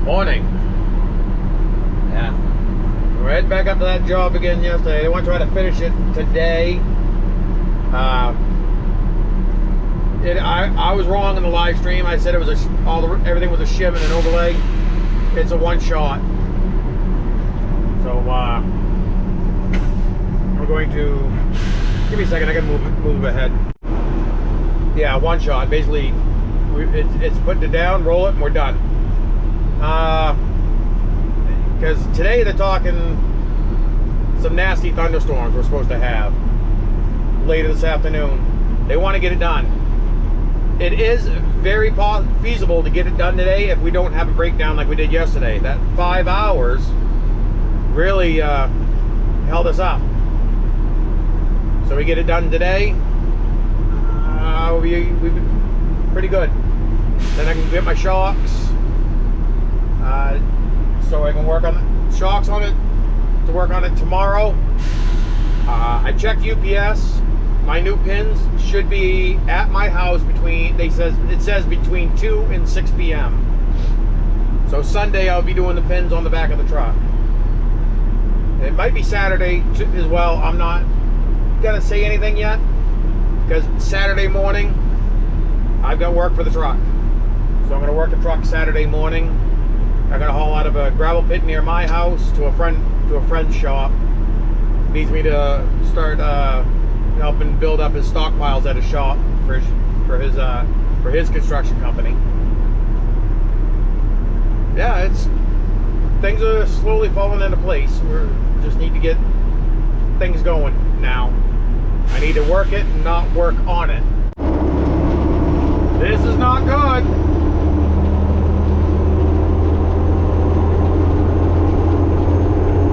Morning. Yeah. We're heading back up to that job again yesterday. They want to try to finish it today. I was wrong in the live stream. I said it was everything was a shim and an overlay. It's a one shot. So we're going to give me a second. I gotta move ahead. Yeah, one shot. Basically, it's putting it down, roll it, and we're done. Because today they're talking some nasty thunderstorms we're supposed to have later this afternoon. They want to get it done. It is very feasible to get it done today if we don't have a breakdown like we did yesterday. That 5 hours really held us up. So we get it done today, we'll be pretty good. Then I can get my shocks, so I can work on the shocks on it, to work on it tomorrow. I checked UPS. My new pins should be at my house it says between 2 and 6 p.m. So Sunday I'll be doing the pins on the back of the truck. It might be Saturday as well. I'm not gonna say anything yet because Saturday morning I've got work for the truck. So I'm gonna work the truck Saturday morning. I'm gonna haul out of a gravel pit near my house to a friend's shop. Needs me to start helping build up his stockpiles at his shop for his construction company. Yeah, things are slowly falling into place. We just need to get things going now. I need to work it and not work on it. This is not good.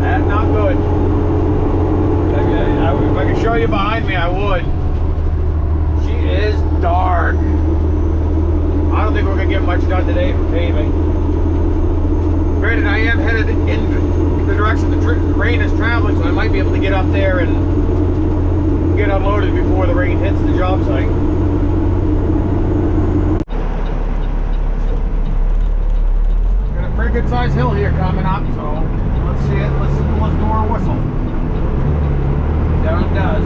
That's not good. If I could show you behind me, I would. She is dark. I don't think we're going to get much done today for paving. Granted, I am headed in the direction the rain is traveling, so I might be able to get up there and get unloaded before the rain hits the job site. Got a pretty good sized hill here coming up, so let's see it. Let's do our whistle. See how it does.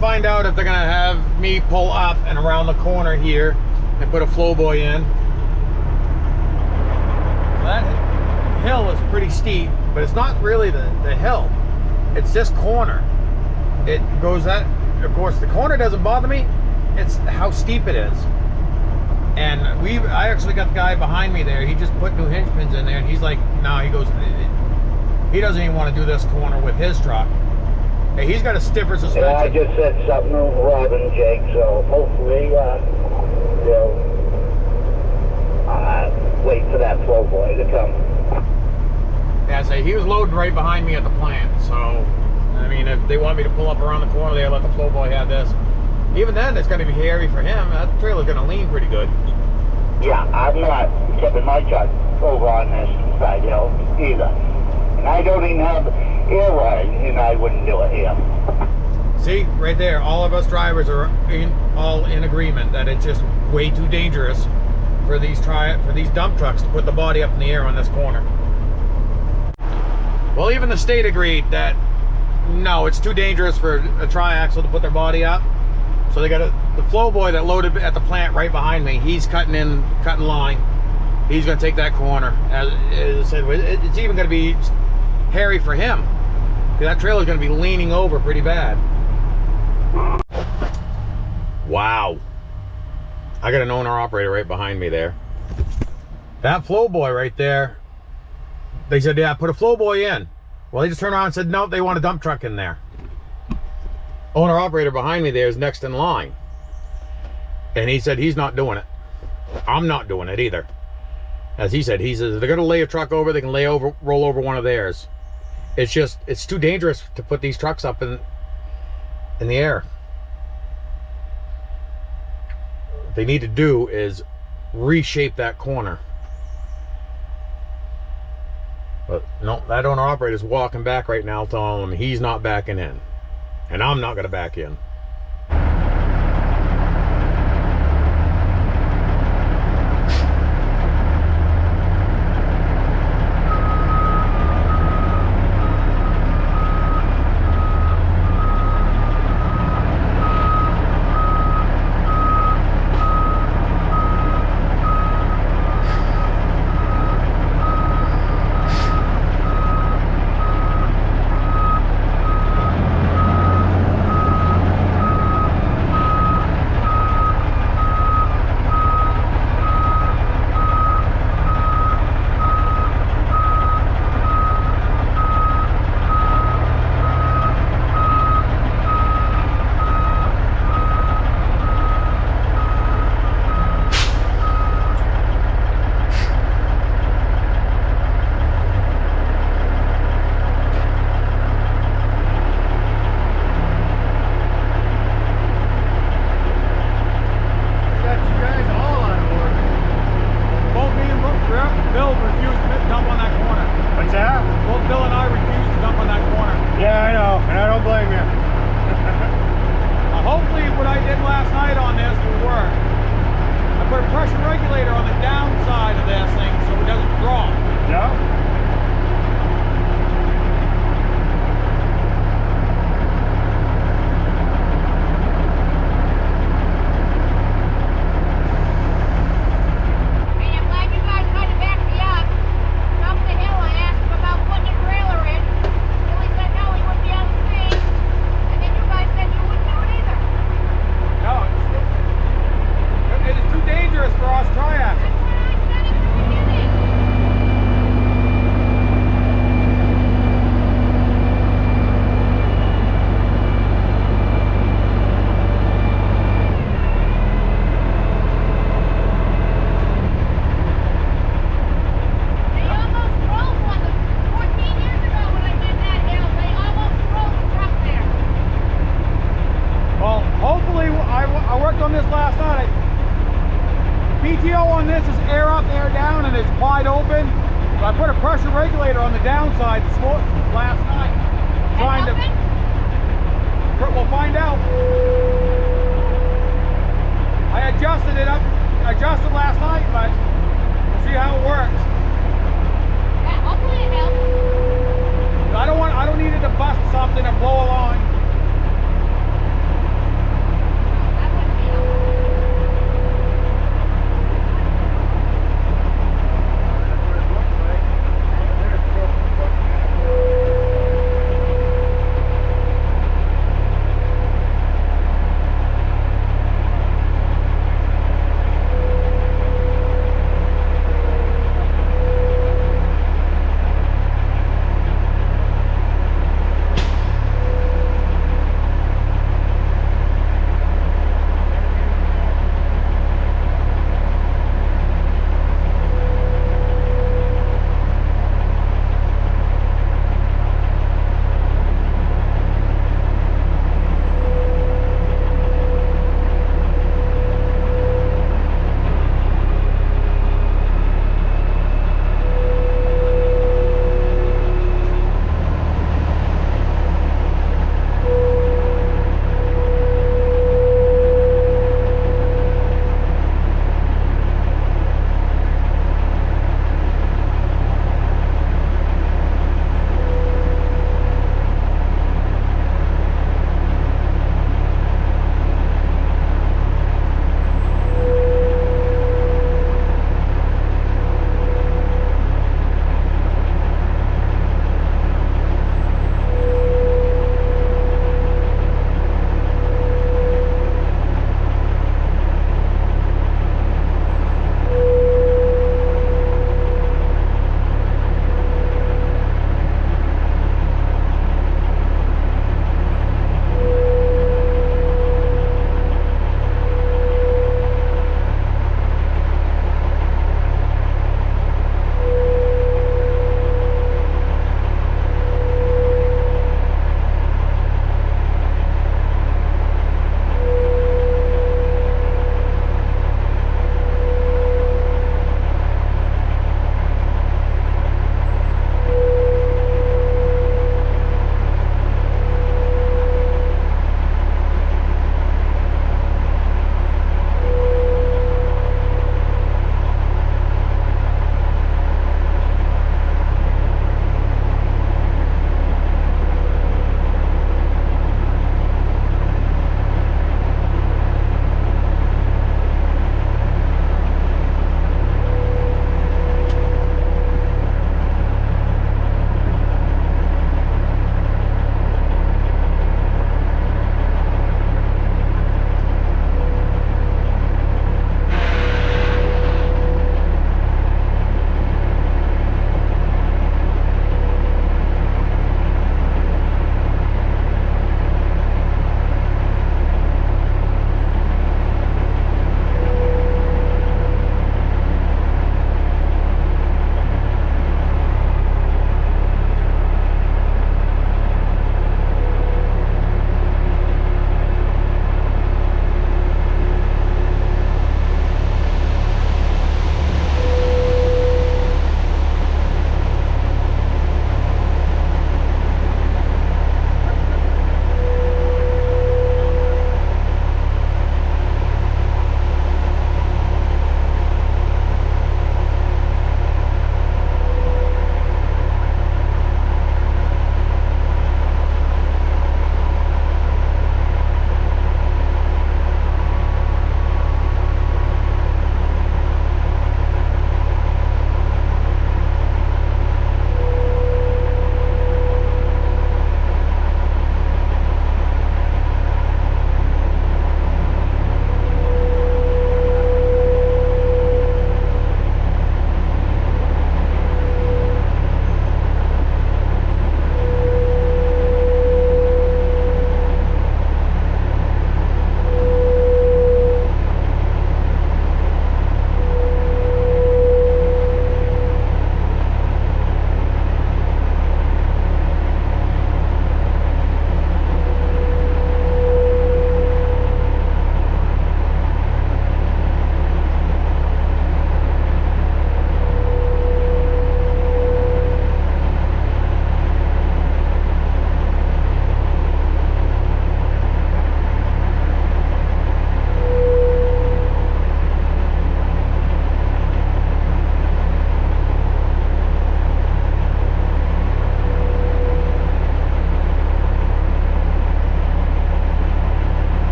Find out if they're gonna have me pull up and around the corner here and put a flow buoy in. So that hill is pretty steep, but it's not really the hill. It's this corner. It goes that, of course, the corner doesn't bother me. It's how steep it is. And I actually got the guy behind me there. He just put new hinge pins in there, and he's like, no, he goes, he doesn't even want to do this corner with his truck. Hey, he's got a stiffer suspension. Yeah, I just said something to Rob and Jake, so hopefully they'll wait for that flow boy to come. Yeah, so he was loading right behind me at the plant, so, I mean, if they want me to pull up around the corner, they'll let the flow boy have this. Even then, it's going to be hairy for him. That trailer's going to lean pretty good. Yeah, I'm not tipping my truck over on this side hill either. And I don't even have air ride, and I wouldn't do it here. See, right there, all of us drivers are all in agreement that it's just way too dangerous for these dump trucks to put the body up in the air on this corner. Well, even the state agreed that No, it's too dangerous for a triaxle to put their body up. So they got the flow boy that loaded at the plant right behind me. He's cutting line. He's going to take that corner. As I said, it's even going to be hairy for him. That trailer's going to be leaning over pretty bad. Wow. I got an owner-operator right behind me there. That flow boy right there, they said, yeah, put a flow boy in. Well, they just turned around and said, no, they want a dump truck in there. Owner-operator behind me there is next in line. And he said he's not doing it. I'm not doing it either. As he said, they're going to lay a truck over, they can roll over one of theirs. It's too dangerous to put these trucks up in the air. What they need to do is reshape that corner. But no, that owner-operator's walking back right now telling him he's not backing in. And I'm not going to back in.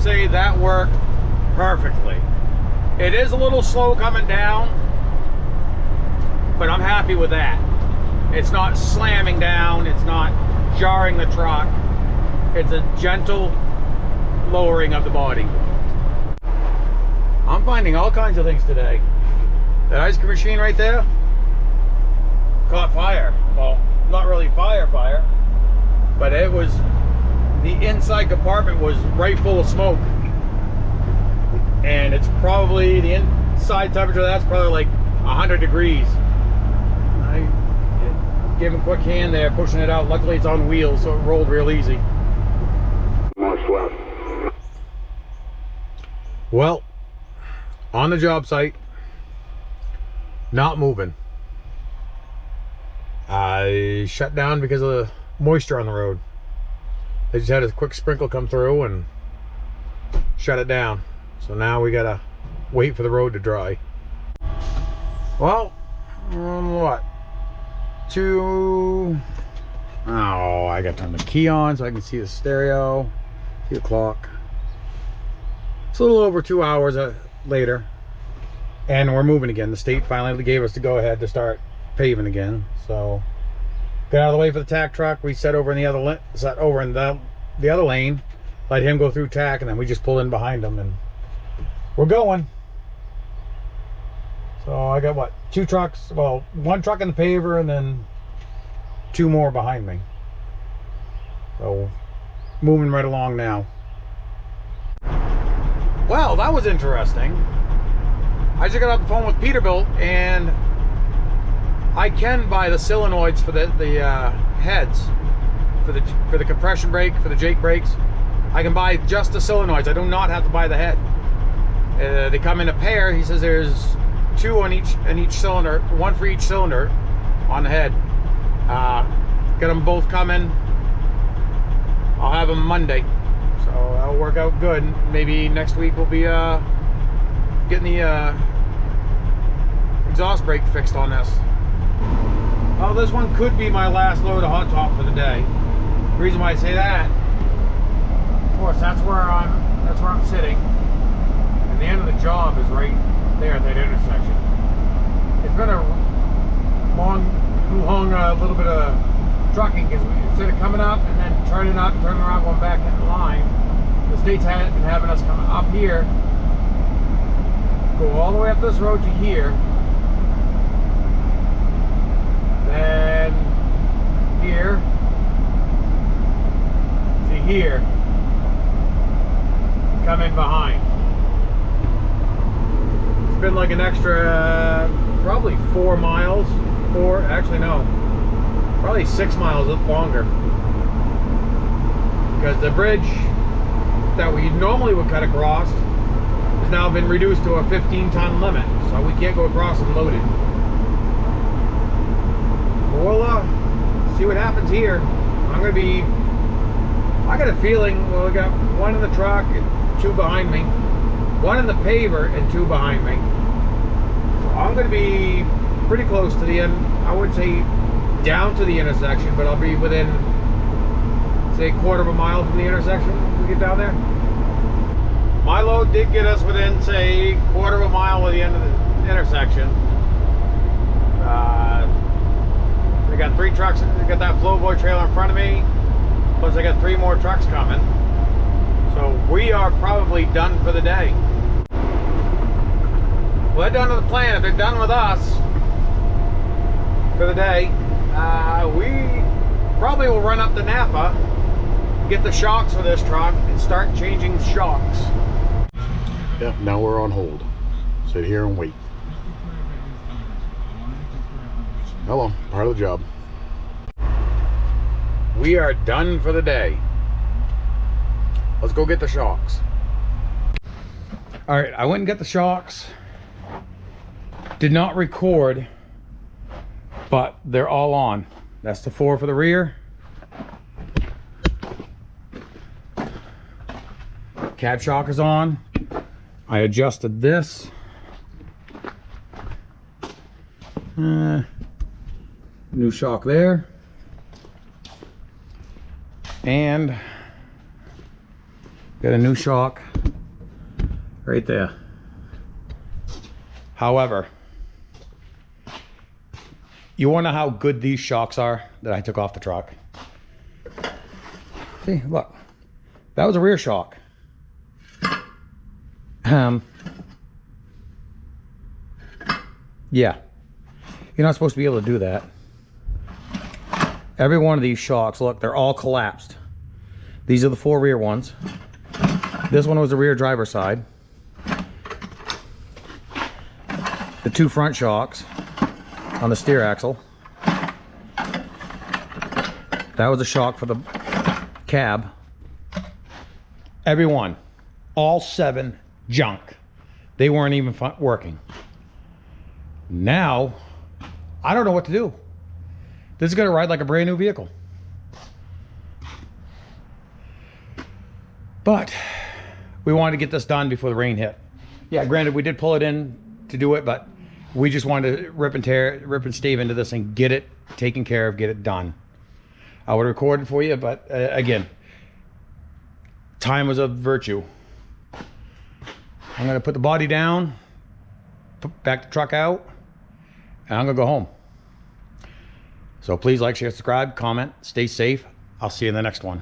say that worked perfectly. It is a little slow coming down, but I'm happy with that. It's not slamming down, it's not jarring the truck. It's a gentle lowering of the body. I'm finding all kinds of things today. That ice cream machine right there caught fire. Well, not really fire, but it was, the inside compartment was right full of smoke. And it's probably, the inside temperature of that's probably like 100 degrees. I gave him a quick hand there, pushing it out. Luckily it's on wheels, so it rolled real easy. Well, on the job site, not moving. I shut down because of the moisture on the road. They just had a quick sprinkle come through and shut it down. So now we gotta wait for the road to dry. Well, what? I gotta turn the key on so I can see the stereo, see the clock. It's a little over 2 hours later, and we're moving again. The state finally gave us the go-ahead to start paving again. So got out of the way for the tack truck. We set over in the other lane, let him go through tack, and then we just pull in behind him, and we're going. So I got what, 2 trucks? Well, 1 truck in the paver, and then 2 more behind me. So moving right along now. Well, that was interesting. I just got off the phone with Peterbilt, and I can buy the solenoids for the heads, for the compression brake, for the Jake brakes. I can buy just the solenoids. I do not have to buy the head. They come in a pair. He says there's 2 on each cylinder, 1 for each cylinder on the head. Got them both coming. I'll have them Monday, so that'll work out good. Maybe next week we'll be getting the exhaust brake fixed on this. Oh, this one could be my last load of hot top for the day. The reason why I say that, of course, that's where I'm sitting, and the end of the job is right there at that intersection. It's been a long little bit of trucking, because instead of coming up and then turning around, going back in the line, the state's been having us come up here, go all the way up this road to here, then here to here, come in behind. It's been like an extra probably 4 miles, probably 6 miles longer, because the bridge that we normally would cut across has now been reduced to a 15-ton limit, so we can't go across unloaded. We'll see what happens here. I got a feeling, well, we got 1 in the truck and 2 behind me, 1 in the paver and 2 behind me. So I'm going to be pretty close to the end. I would say down to the intersection, but I'll be within, say, 1/4 of a mile from the intersection when we get down there. My load did get us within, say, 1/4 of a mile of the end of the intersection. I got 3 trucks. I got that Flowboy trailer in front of me, plus I got 3 more trucks coming. So we are probably done for the day. Well, they're done with the plan. If they're done with us for the day, we probably will run up to Napa, get the shocks for this truck, and start changing shocks. Yep, now we're on hold. Sit here and wait. Hello, part of the job. We are done for the day. Let's go get the shocks. All right, I went and got the shocks. Did not record, but they're all on. That's the 4 for the rear. Cab shock is on. I adjusted this. New shock there. And got a new shock right there. However, you wanna know how good these shocks are that I took off the truck? See, look, that was a rear shock. Yeah, you're not supposed to be able to do that. Every one of these shocks, look, they're all collapsed. These are the 4 rear ones. This one was the rear driver's side. The 2 front shocks on the steer axle. That was a shock for the cab. Every one, all 7 junk. They weren't even working. Now, I don't know what to do. This is gonna ride like a brand new vehicle. But we wanted to get this done before the rain hit. Yeah, granted, we did pull it in to do it, but we just wanted to rip and stave into this and get it taken care of, get it done. I would record it for you, but again, time was a virtue. I'm gonna put the body down, back the truck out, and I'm gonna go home. So please like, share, subscribe, comment, stay safe. I'll see you in the next one.